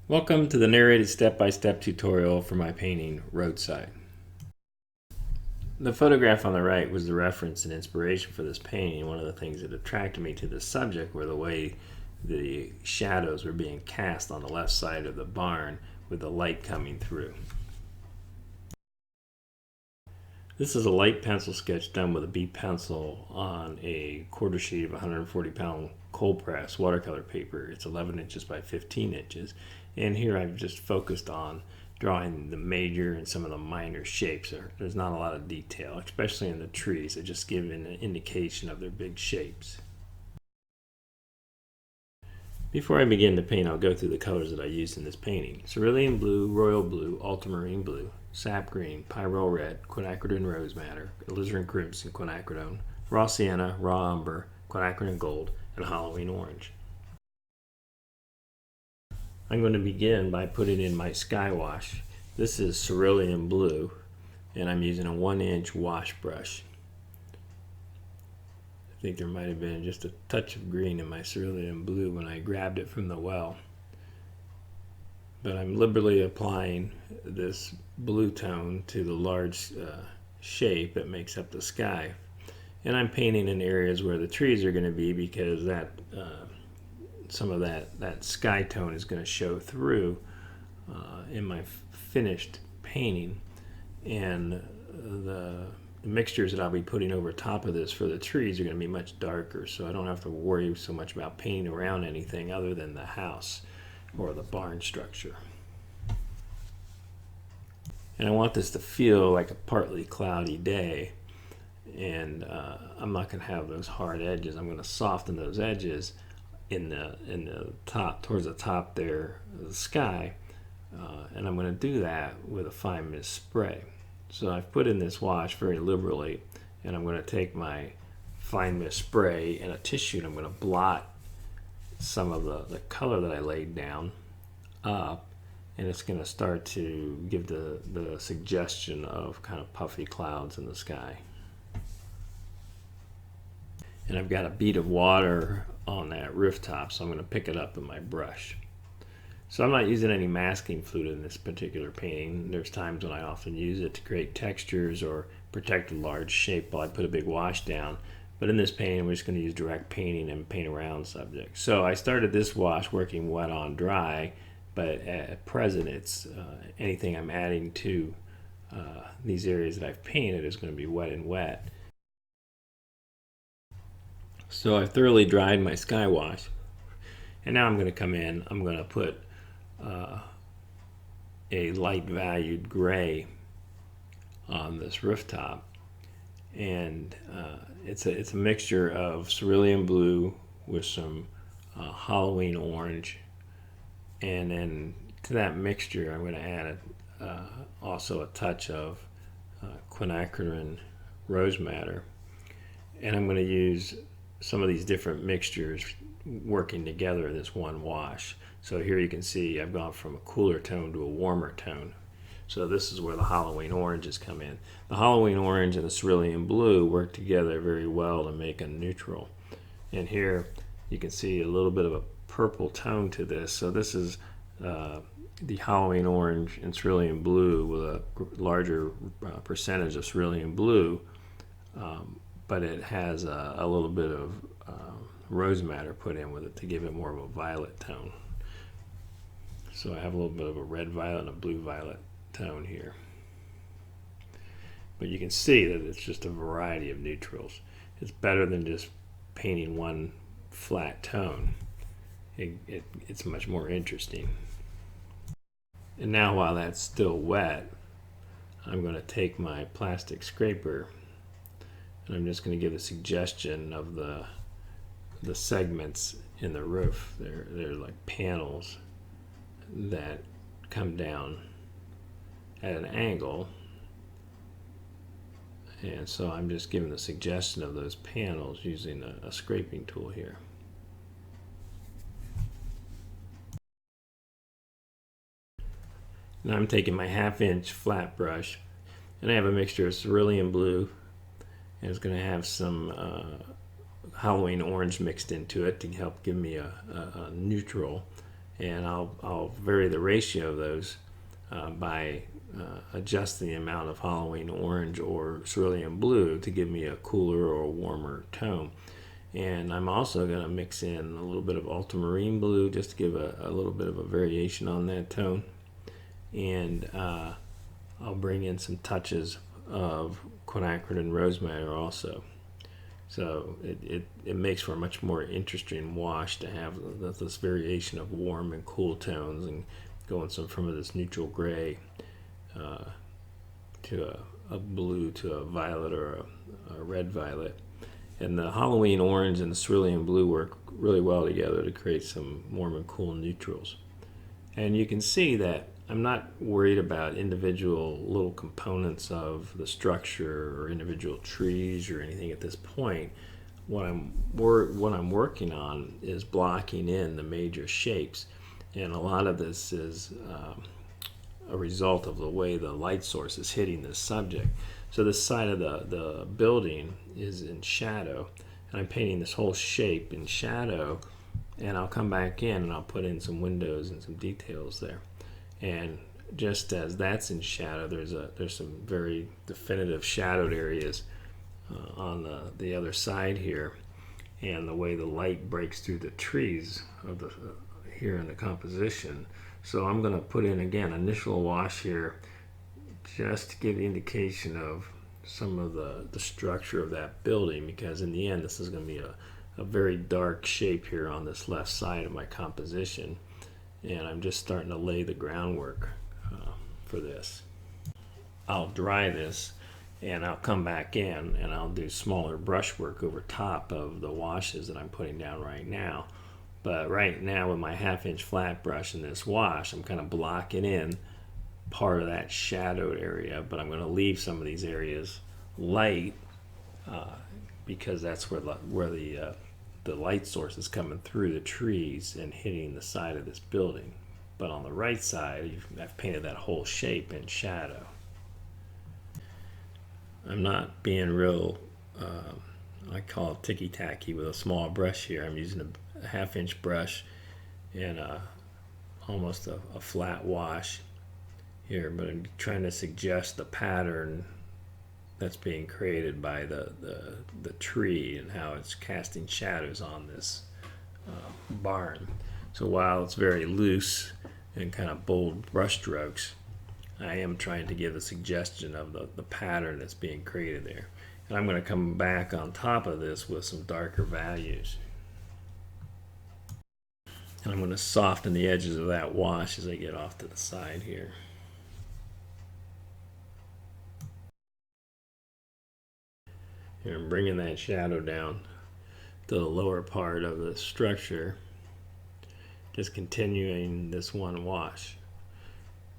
Welcome to the narrated step-by-step tutorial for my painting, Roadside. The photograph on the right was the reference and inspiration for this painting. One of the things that attracted me to this subject were the way the shadows were being cast on the left side of the barn with the light coming through. This is a light pencil sketch done with a B pencil on a quarter sheet of 140-pound cold press watercolor paper. It's 11 inches by 15 inches. And here I've just focused on drawing the major and some of the minor shapes. There's not a lot of detail, especially in the trees. They just give an indication of their big shapes. Before I begin to paint, I'll go through the colors that I used in this painting. Cerulean blue, royal blue, ultramarine blue, sap green, pyrrole red, quinacridone rose madder, alizarin crimson, quinacridone, raw sienna, raw umber, quinacridone gold, and Halloween orange. I'm going to begin by putting in my sky wash. This is cerulean blue, and I'm using a 1-inch wash brush. I think there might have been just a touch of green in my cerulean blue when I grabbed it from the well. But I'm liberally applying this blue tone to the large shape that makes up the sky. And I'm painting in areas where the trees are going to be, because that some of that sky tone is going to show through in my finished painting. And the mixtures that I'll be putting over top of this for the trees are going to be much darker, so I don't have to worry so much about painting around anything other than the house or the barn structure. And I want this to feel like a partly cloudy day, and I'm not going to have those hard edges. I'm going to soften those edges in the top, towards the top there of the sky, and I'm going to do that with a fine mist spray. So I've put in this wash very liberally, and I'm going to take my fine mist spray and a tissue, and I'm going to blot some of the color that I laid down up, and it's going to start to give the suggestion of kind of puffy clouds in the sky. And I've got a bead of water on that rooftop, so I'm going to pick it up with my brush. So I'm not using any masking fluid in this particular painting. There's times when I often use it to create textures or protect a large shape while I put a big wash down. But in this painting, we're just going to use direct painting and paint around subjects. So I started this wash working wet on dry, but at present it's anything I'm adding to these areas that I've painted is going to be wet and wet. So I've thoroughly dried my sky wash, and now I'm going to come in, I'm going to put a light valued gray on this rooftop, and it's a mixture of cerulean blue with some Halloween orange, and then to that mixture I'm going to add also a touch of quinacridone rose madder, and I'm going to use some of these different mixtures working together in this one wash. So here you can see I've gone from a cooler tone to a warmer tone. So this is where the Halloween oranges come in. The Halloween orange and the cerulean blue work together very well to make a neutral. And here you can see a little bit of a purple tone to this. So this is the Halloween orange and cerulean blue with a larger percentage of cerulean blue, but it has a little bit of rose madder put in with it to give it more of a violet tone. So I have a little bit of a red violet and a blue violet tone here. But you can see that it's just a variety of neutrals. It's better than just painting one flat tone. It's much more interesting. And now, while that's still wet, I'm going to take my plastic scraper, and I'm just going to give a suggestion of the segments in the roof. They're like panels that come down at an angle, and so I'm just giving the suggestion of those panels using a scraping tool here. Now I'm taking my 1/2-inch flat brush, and I have a mixture of cerulean blue, and it's going to have some Halloween orange mixed into it to help give me a neutral. and I'll vary the ratio of those by adjusting the amount of Halloween orange or cerulean blue to give me a cooler or a warmer tone. And I'm also going to mix in a little bit of ultramarine blue just to give a little bit of a variation on that tone. And I'll bring in some touches of quinacridone and rosemary also. So it makes for a much more interesting wash to have this variation of warm and cool tones and going from this neutral gray to a blue to a violet or a red violet. And the Halloween orange and the cerulean blue work really well together to create some warm and cool neutrals. And you can see that I'm not worried about individual little components of the structure or individual trees or anything at this point. What I'm working on is blocking in the major shapes, and a lot of this is a result of the way the light source is hitting this subject. So this side of the building is in shadow, and I'm painting this whole shape in shadow, and I'll come back in and I'll put in some windows and some details there. And just as that's in shadow, there's some very definitive shadowed areas on the other side here, and the way the light breaks through the trees of the here in the composition. So I'm going to put in again initial wash here just to give the indication of some of the structure of that building, because in the end this is going to be a very dark shape here on this left side of my composition, and I'm just starting to lay the groundwork for this. I'll dry this and I'll come back in and I'll do smaller brushwork over top of the washes that I'm putting down right now. But right now with my 1/2 inch flat brush and this wash, I'm kind of blocking in part of that shadowed area, but I'm going to leave some of these areas light because that's where the light source is coming through the trees and hitting the side of this building. But on the right side, I've painted that whole shape in shadow. I'm not being real, I call it ticky-tacky with a small brush here. I'm using a 1/2 inch brush and almost a flat wash here, but I'm trying to suggest the pattern that's being created by the tree and how it's casting shadows on this barn. So while it's very loose and kind of bold brush strokes, I am trying to give a suggestion of the pattern that's being created there. And I'm going to come back on top of this with some darker values. And I'm going to soften the edges of that wash as I get off to the side here. Here I'm bringing that shadow down to the lower part of the structure, just continuing this one wash.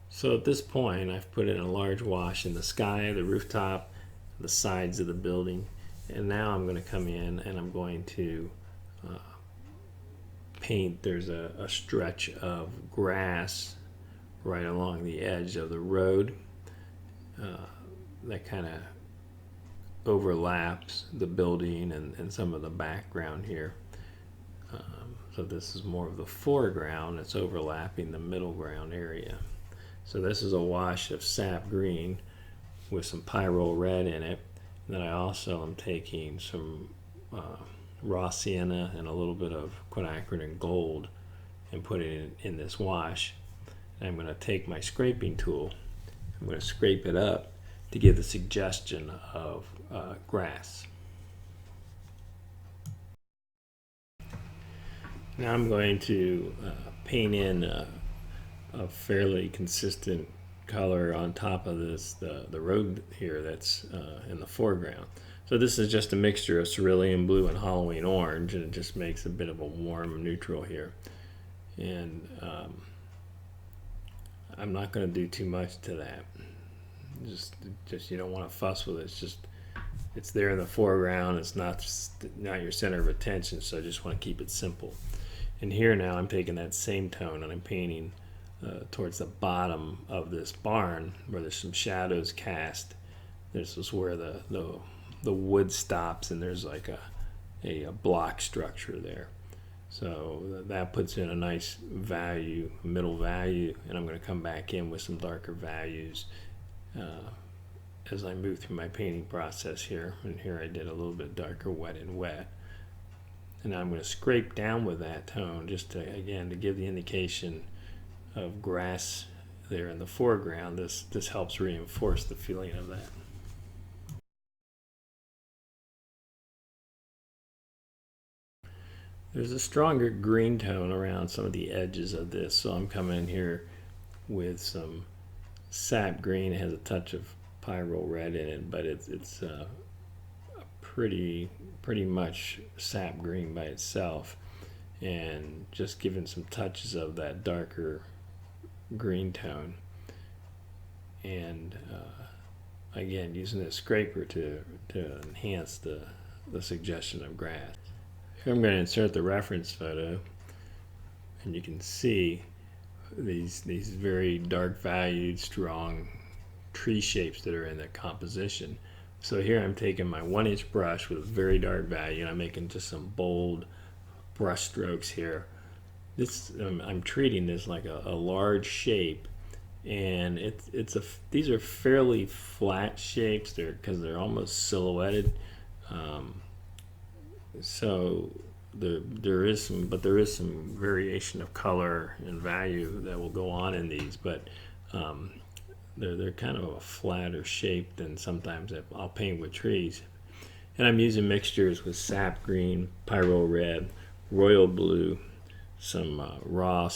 So at this point I've put in a large wash in the sky, the rooftop, the sides of the building, and now I'm going to come in and I'm going to paint. There's a stretch of grass right along the edge of the road that kind of overlaps the building and some of the background here. So this is more of the foreground. It's overlapping the middle ground area. So this is a wash of sap green with some pyrrole red in it. And then I also am taking some raw sienna and a little bit of quinacridone gold and putting it in this wash. And I'm going to take my scraping tool. I'm going to scrape it up to give the suggestion of grass. Now I'm going to paint in a fairly consistent color on top of this, the road here that's in the foreground. So this is just a mixture of cerulean blue and Halloween orange, and it just makes a bit of a warm neutral here. And I'm not going to do too much to that. Just you don't want to fuss with it. It's there in the foreground. It's not your center of attention, so I just want to keep it simple. And here now I'm taking that same tone and I'm painting towards the bottom of this barn where there's some shadows cast. This is where the wood stops and there's like a block structure there. So that puts in a nice value, middle value, and I'm going to come back in with some darker values as I move through my painting process here. And here I did a little bit darker wet and wet. And I'm going to scrape down with that tone just to, again, to give the indication of grass there in the foreground. This helps reinforce the feeling of that. There's a stronger green tone around some of the edges of this, so I'm coming in here with some sap green. It has a touch of pyro red in it, but it's pretty much sap green by itself, and just giving some touches of that darker green tone, and again using this scraper to enhance the suggestion of grass. Here I'm going to insert the reference photo, and you can see these very dark valued strong tree shapes that are in the composition. So here I'm taking my 1-inch brush with a very dark value, and I'm making just some bold brush strokes here. I'm treating this like a large shape, and these are fairly flat shapes because they're almost silhouetted. So there is some variation of color and value that will go on in these, but they're kind of a flatter shape than sometimes I'll paint with trees. And I'm using mixtures with sap green, pyro red, royal blue, some raw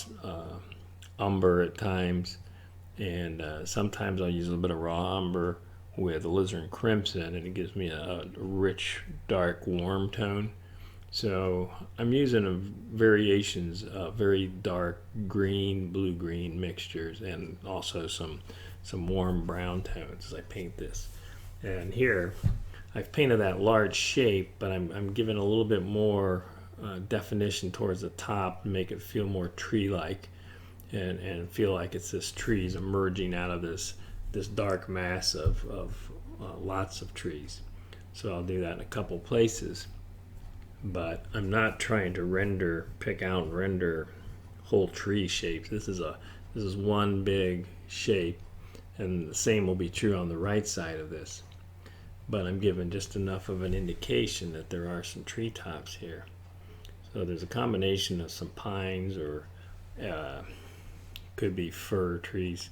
umber at times, and sometimes I'll use a little bit of raw umber with alizarin crimson, and it gives me a rich, dark, warm tone. So I'm using variations of very dark green, blue-green mixtures, and also some warm brown tones as I paint this. And here I've painted that large shape, but I'm giving a little bit more definition towards the top to make it feel more tree-like, and feel like it's this trees emerging out of this dark mass of lots of trees. So I'll do that in a couple places, but I'm not trying to pick out and render whole tree shapes. This is one big shape, and the same will be true on the right side of this. But I'm giving just enough of an indication that there are some treetops here. So there's a combination of some pines, or could be fir trees,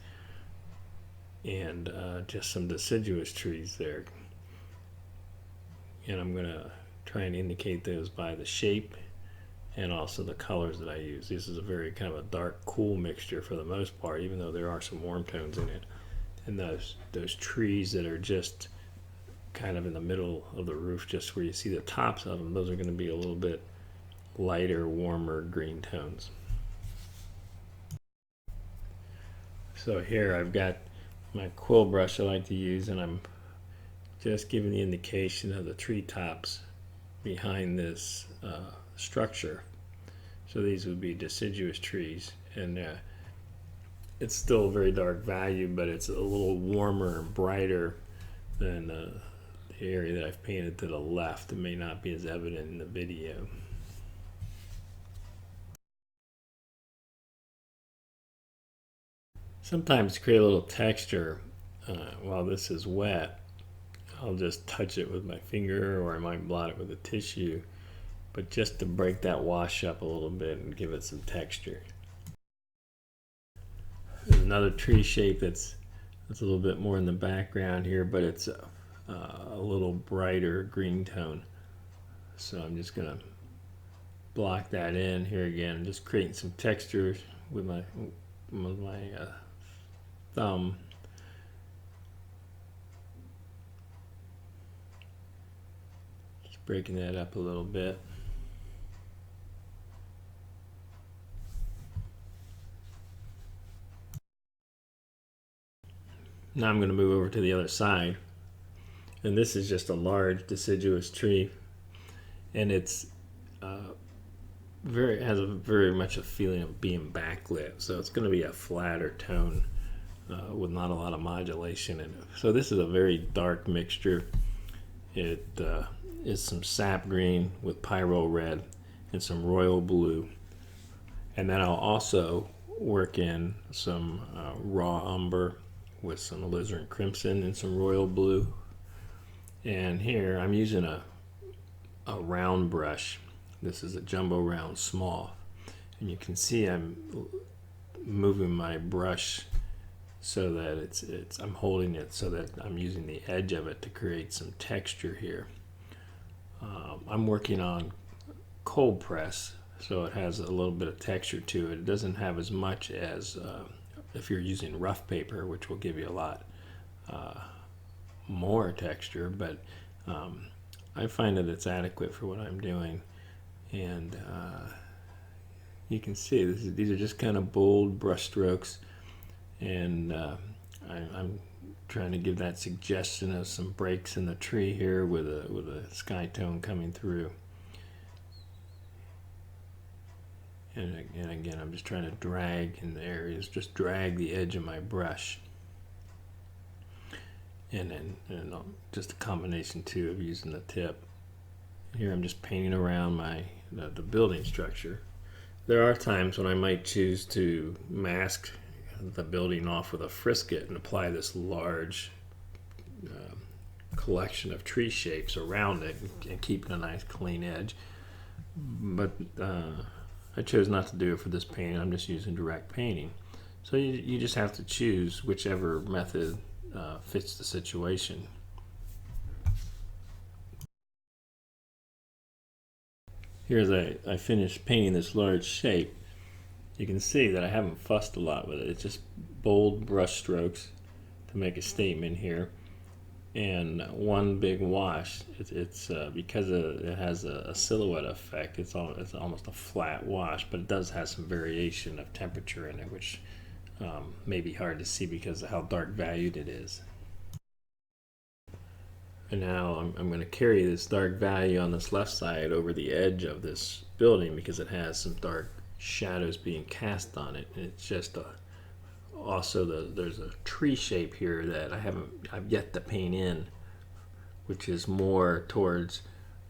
and just some deciduous trees there. And I'm going to try and indicate those by the shape and also the colors that I use. This is a very kind of a dark, cool mixture for the most part, even though there are some warm tones in it. And those trees that are just kind of in the middle of the roof, just where you see the tops of them, those are going to be a little bit lighter, warmer green tones. So here I've got my quill brush I like to use, and I'm just giving the indication of the treetops behind this structure. So these would be deciduous trees, and it's still a very dark value, but it's a little warmer and brighter than the area that I've painted to the left. It may not be as evident in the video. Sometimes to create a little texture while this is wet, I'll just touch it with my finger, or I might blot it with a tissue, but just to break that wash up a little bit and give it some texture. There's another tree shape that's a little bit more in the background here, but it's a little brighter green tone. So I'm just going to block that in here again, just creating some texture with my thumb. Just breaking that up a little bit. Now I'm going to move over to the other side, and this is just a large deciduous tree, and it's has very much a feeling of being backlit, so it's going to be a flatter tone with not a lot of modulation in it. So this is a very dark mixture. It is some sap green with pyro red and some royal blue. And then I'll also work in some raw umber with some alizarin crimson and some royal blue. And here I'm using a round brush. This is a jumbo round small. And you can see I'm moving my brush so that I'm holding it so that I'm using the edge of it to create some texture here. I'm working on cold press, so it has a little bit of texture to it. It doesn't have as much as if you're using rough paper, which will give you a lot more texture, but I find that it's adequate for what I'm doing. And you can see these are just kind of bold brush strokes, and I'm trying to give that suggestion of some breaks in the tree here with a sky tone coming through. And again, I'm just trying to drag in the areas, just drag the edge of my brush. And then just a combination too of using the tip. Here I'm just painting around the building structure. There are times when I might choose to mask the building off with a frisket and apply this large collection of tree shapes around it and keep it a nice clean edge. But I chose not to do it for this painting. I'm just using direct painting. So you just have to choose whichever method fits the situation. Here as I finished painting this large shape, you can see that I haven't fussed a lot with it. It's just bold brush strokes to make a statement here, and one big wash. It's because it has a silhouette effect. It's almost a flat wash, but it does have some variation of temperature in it, which may be hard to see because of how dark valued it is. And now I'm going to carry this dark value on this left side over the edge of this building because it has some dark shadows being cast on it. And it's just there's a tree shape here that I've yet to paint in, which is more towards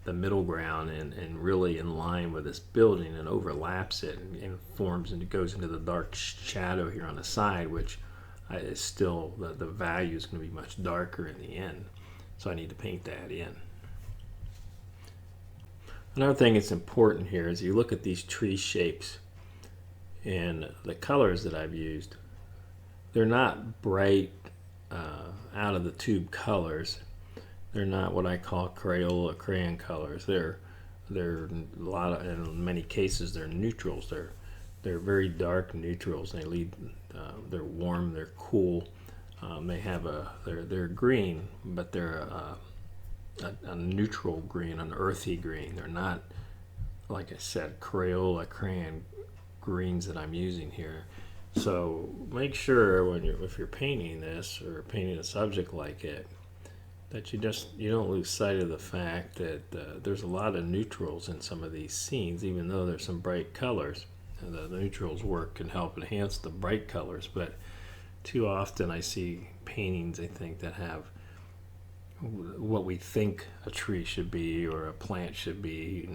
the middle ground and really in line with this building and overlaps it and forms and it goes into the dark shadow here on the side, which is still the value is going to be much darker in the end. So I need to paint that in. Another thing that's important here is you look at these tree shapes and the colors that I've used. They're not bright out of the tube colors. They're not what I call Crayola crayon colors. They're in many cases they're neutrals. They're very dark neutrals. They're warm. They're cool. They're green, but they're a neutral green, an earthy green. They're not, like I said, Crayola crayon greens that I'm using here. So make sure if you're painting this or painting a subject like it, that you don't lose sight of the fact that there's a lot of neutrals in some of these scenes, even though there's some bright colors. And the neutrals can help enhance the bright colors, but too often I see paintings, I think, that have what we think a tree should be or a plant should be,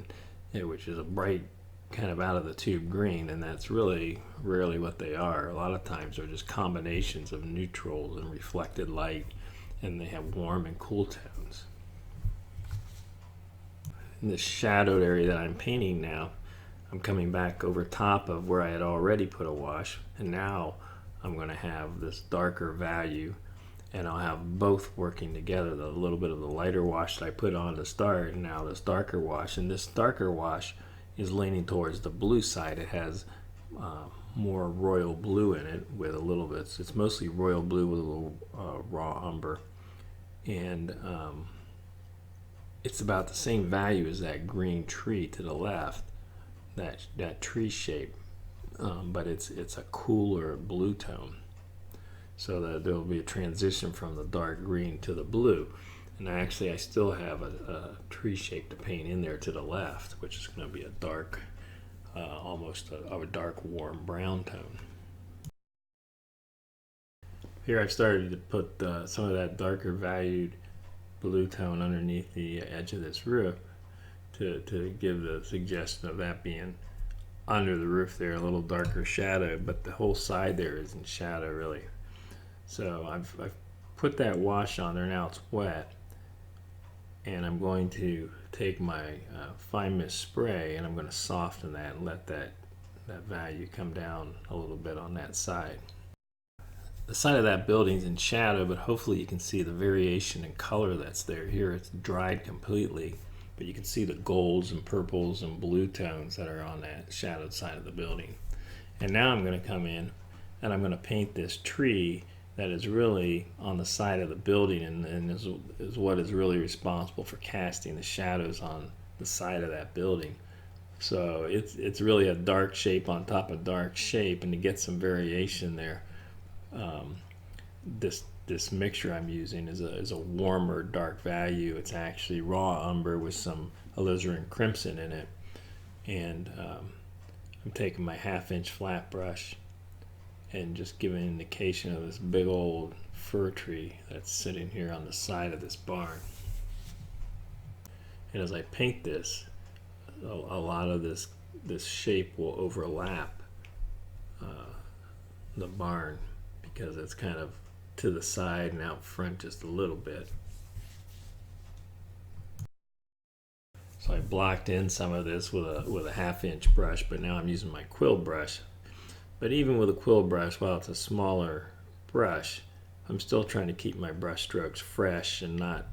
which is a bright kind of out of the tube green, and that's really rarely what they are. A lot of times they're just combinations of neutrals and reflected light, and they have warm and cool tones. In this shadowed area that I'm painting now, I'm coming back over top of where I had already put a wash, and now I'm going to have this darker value, and I'll have both working together. The little bit of the lighter wash that I put on to start, and now this darker wash. And this darker wash is leaning towards the blue side. It has more royal blue in it with a little bit. It's mostly royal blue with a little raw umber, and it's about the same value as that green tree to the left, that tree shape. But it's a cooler blue tone, so that there will be a transition from the dark green to the blue. And I still have a tree shape to paint in there to the left, which is going to be a dark, almost a dark warm brown tone. Here I've started to put some of that darker valued blue tone underneath the edge of this roof to give the suggestion of that being under the roof there, a little darker shadow, but the whole side there is in shadow really. So I've put that wash on there, now it's wet, and I'm going to take my fine mist spray and I'm going to soften that and let that value come down a little bit on that side. The side of that building's in shadow, but hopefully you can see the variation in color that's there. Here it's dried completely, but you can see the golds and purples and blue tones that are on that shadowed side of the building. And now I'm going to come in and I'm going to paint this tree that is really on the side of the building and is what is really responsible for casting the shadows on the side of that building. So it's really a dark shape on top of dark shape, and to get some variation there, this mixture I'm using is a warmer dark value. It's actually raw umber with some alizarin crimson in it, and I'm taking my 1/2-inch flat brush and just giving an indication of this big old fir tree that's sitting here on the side of this barn. And as I paint this, a lot of this shape will overlap the barn because it's kind of to the side and out front just a little bit. So I blocked in some of this with a 1/2-inch brush, but now I'm using my quill brush. But even with a quill brush, while it's a smaller brush, I'm still trying to keep my brush strokes fresh and not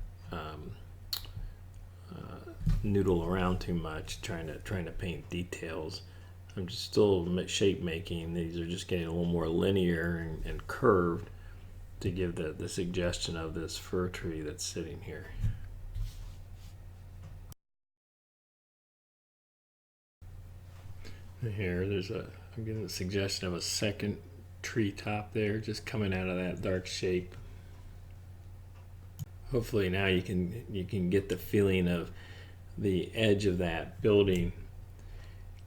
noodle around too much, trying to paint details. I'm just still shape making. These are just getting a little more linear and curved to give the suggestion of this fir tree that's sitting here. And here I'm getting the suggestion of a second tree top there, just coming out of that dark shape. Hopefully now you can get the feeling of the edge of that building,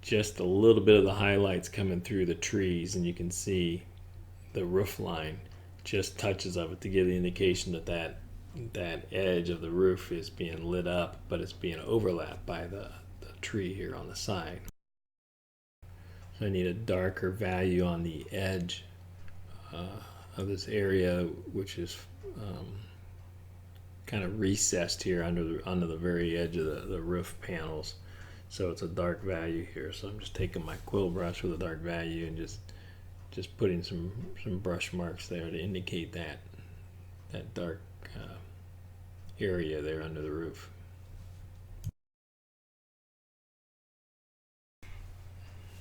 just a little bit of the highlights coming through the trees, and you can see the roof line just touches of it to give the indication that edge of the roof is being lit up, but it's being overlapped by the tree here on the side. So I need a darker value on the edge of this area, which is kind of recessed here under the very edge of the roof panels. So it's a dark value here. So I'm just taking my quill brush with a dark value and just putting some brush marks there to indicate that dark area there under the roof.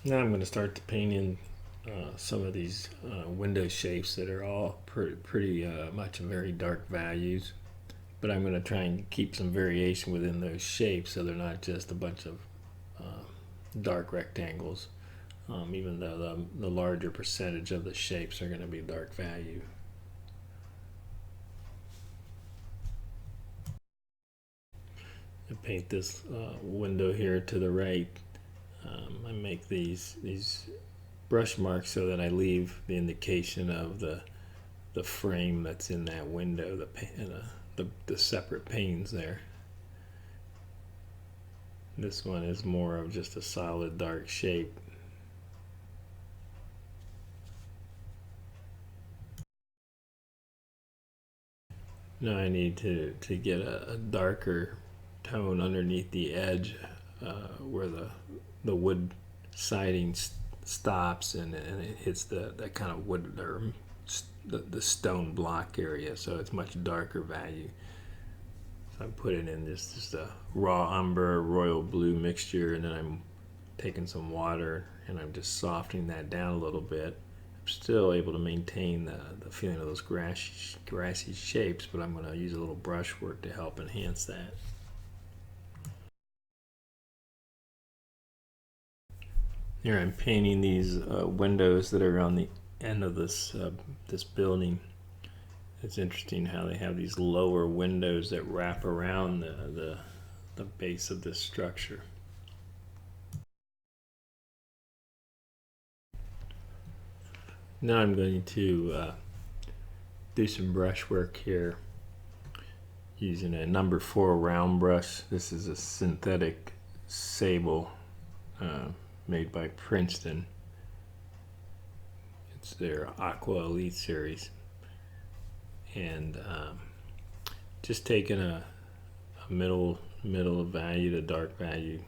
Now I'm going to start to paint in some of these window shapes that are all pretty much very dark values, but I'm going to try and keep some variation within those shapes so they're not just a bunch of dark rectangles, even though the larger percentage of the shapes are going to be dark value. I paint this window here to the right. I make these brush marks so that I leave the indication of the frame that's in that window, the separate panes there. This one is more of just a solid dark shape. Now I need to get a darker tone underneath the edge where the wood siding stops and it hits that kind of wood or the stone block area, so it's much darker value. So I'm putting in just a raw umber royal blue mixture, and then I'm taking some water and I'm just softening that down a little bit. I'm still able to maintain the feeling of those grassy shapes, but I'm going to use a little brushwork to help enhance that. Here I'm painting these windows that are on the end of this building. It's interesting how they have these lower windows that wrap around the base of this structure. Now I'm going to do some brushwork here using a number 4 round brush. This is a synthetic sable made by Princeton. It's their Aqua Elite series. And just taking a middle value to dark value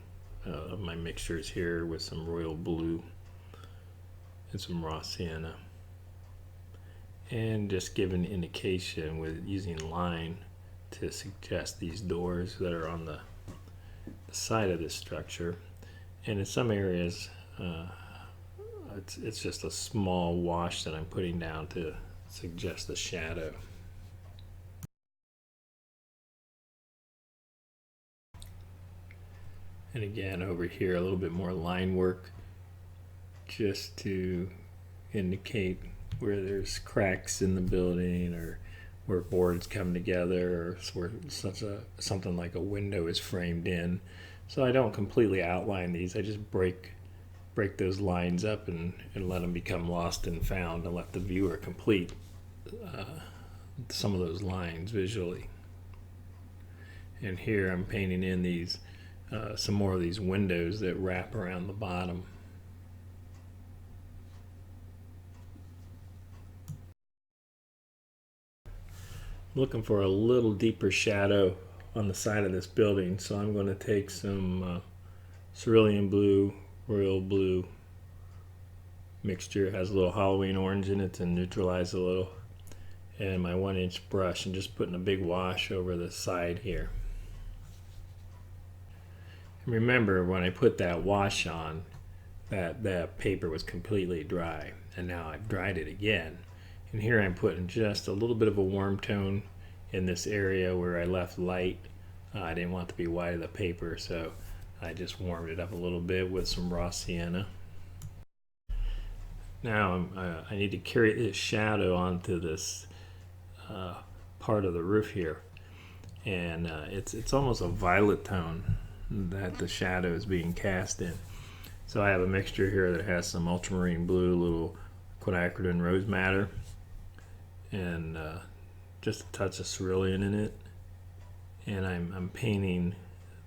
of my mixtures here with some royal blue and some raw sienna, and just giving indication with using line to suggest these doors that are on the side of this structure. And in some areas it's just a small wash that I'm putting down to suggest the shadow. And again, over here, a little bit more line work just to indicate where there's cracks in the building, or where boards come together, or where something like a window is framed in. So I don't completely outline these. I just break those lines up and let them become lost and found, and let the viewer complete some of those lines visually. And here I'm painting in these some more of these windows that wrap around the bottom. I'm looking for a little deeper shadow on the side of this building, so I'm going to take some cerulean blue, royal blue mixture. It has a little Halloween orange in it to neutralize a little, and my 1-inch brush, and just putting a big wash over the side here. And remember, when I put that wash on, that paper was completely dry, and now I've dried it again. And here I'm putting just a little bit of a warm tone in this area where I left light. I didn't want it to be white of the paper, so I just warmed it up a little bit with some raw sienna. Now I need to carry this shadow onto this part of the roof here, and it's almost a violet tone that the shadow is being cast in. So I have a mixture here that has some ultramarine blue, little quinacridone rose madder, and just a touch of cerulean in it, and I'm painting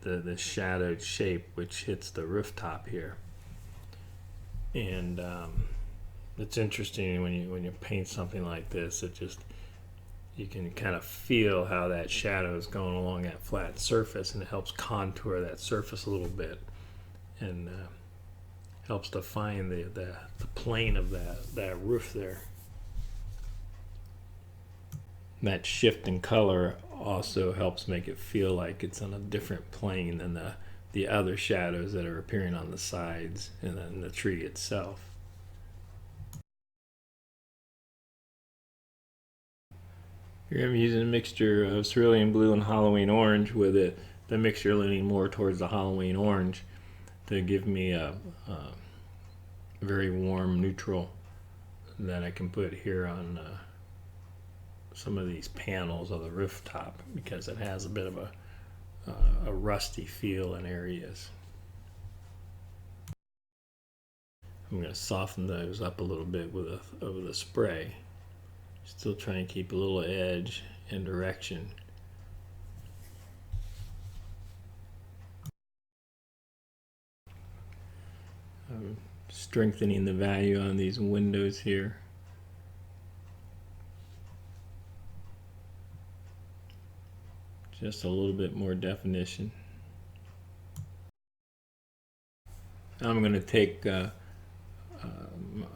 the shadowed shape which hits the rooftop here. And it's interesting when you paint something like this, you can kind of feel how that shadow is going along that flat surface, and it helps contour that surface a little bit, and helps define the plane of that roof there. That shift in color also helps make it feel like it's on a different plane than the other shadows that are appearing on the sides and then the tree itself. Here I'm using a mixture of cerulean blue and Halloween orange, with the mixture leaning more towards the Halloween orange to give me a very warm neutral that I can put here on some of these panels of the rooftop, because it has a bit of a rusty feel in areas. I'm going to soften those up a little bit with a spray. Still trying to keep a little edge and direction. I'm strengthening the value on these windows here. Just a little bit more definition. I'm going to take my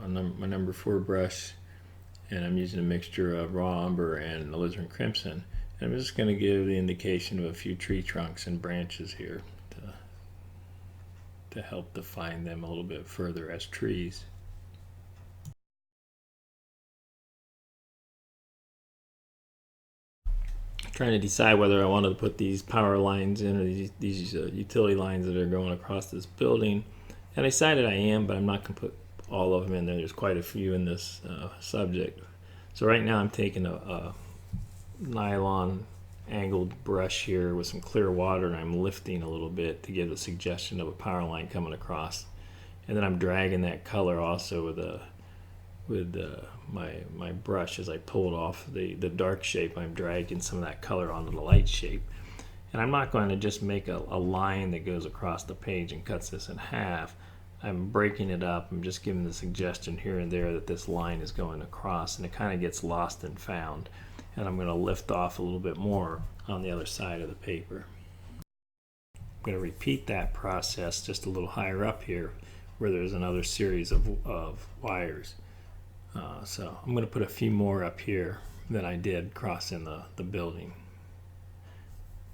number 4 brush, and I'm using a mixture of raw umber and alizarin crimson. And I'm just going to give the indication of a few tree trunks and branches here to help define them a little bit further as trees. Trying to decide whether I wanted to put these power lines in, or these utility lines that are going across this building. And I decided I am, but I'm not going to put all of them in there. There's quite a few in this subject. So right now I'm taking a nylon angled brush here with some clear water, and I'm lifting a little bit to give a suggestion of a power line coming across. And then I'm dragging that color also with my brush. As I pull it off the dark shape, I'm dragging some of that color onto the light shape. And I'm not going to just make a line that goes across the page and cuts this in half. I'm breaking it up. I'm just giving the suggestion here and there that this line is going across, and it kind of gets lost and found. And I'm going to lift off a little bit more on the other side of the paper. I'm going to repeat that process just a little higher up here where there's another series of wires. So I'm going to put a few more up here than I did crossing the building.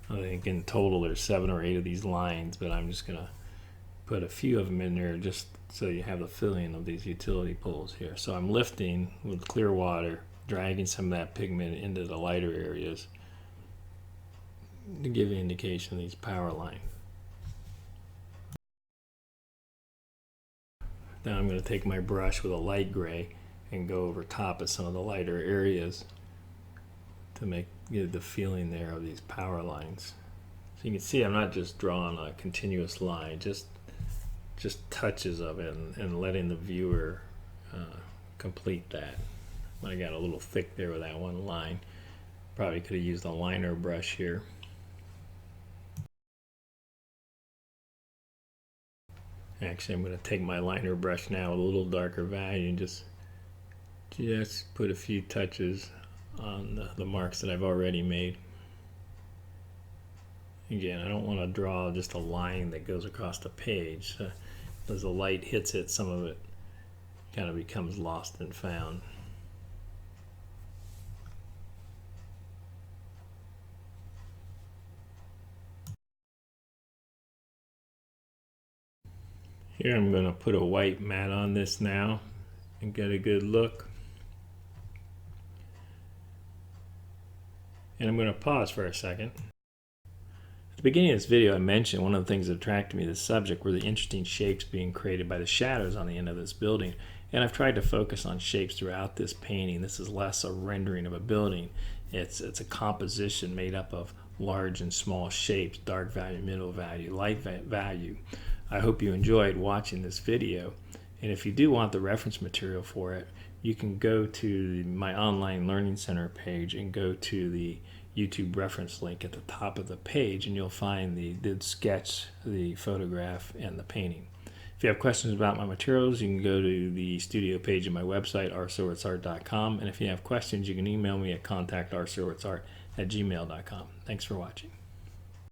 I think in total there's 7 or 8 of these lines, but I'm just going to put a few of them in there just so you have the feeling of these utility poles here. So I'm lifting with clear water, dragging some of that pigment into the lighter areas to give you an indication of these power lines. Now I'm going to take my brush with a light gray and go over top of some of the lighter areas to give the feeling there of these power lines. So you can see I'm not just drawing a continuous line, just touches of it and letting the viewer complete that. I got a little thick there with that one line. Probably could have used a liner brush here. Actually, I'm going to take my liner brush now with a little darker value and just put a few touches on the marks that I've already made. Again, I don't want to draw just a line that goes across the page. As the light hits it, some of it kind of becomes lost and found. Here I'm going to put a white mat on this now and get a good look. And I'm going to pause for a second. At the beginning of this video I mentioned one of the things that attracted me to this subject were the interesting shapes being created by the shadows on the end of this building. And I've tried to focus on shapes throughout this painting. This is less a rendering of a building. It's a composition made up of large and small shapes, dark value, middle value, light value. I hope you enjoyed watching this video, and if you do want the reference material for it, you can go to my online learning center page and go to the YouTube reference link at the top of the page, and you'll find the sketch, the photograph, and the painting. If you have questions about my materials, you can go to the studio page of my website, rsoritsart.com, and if you have questions, you can email me at contact@rsoritsart@gmail.com. Thanks for watching.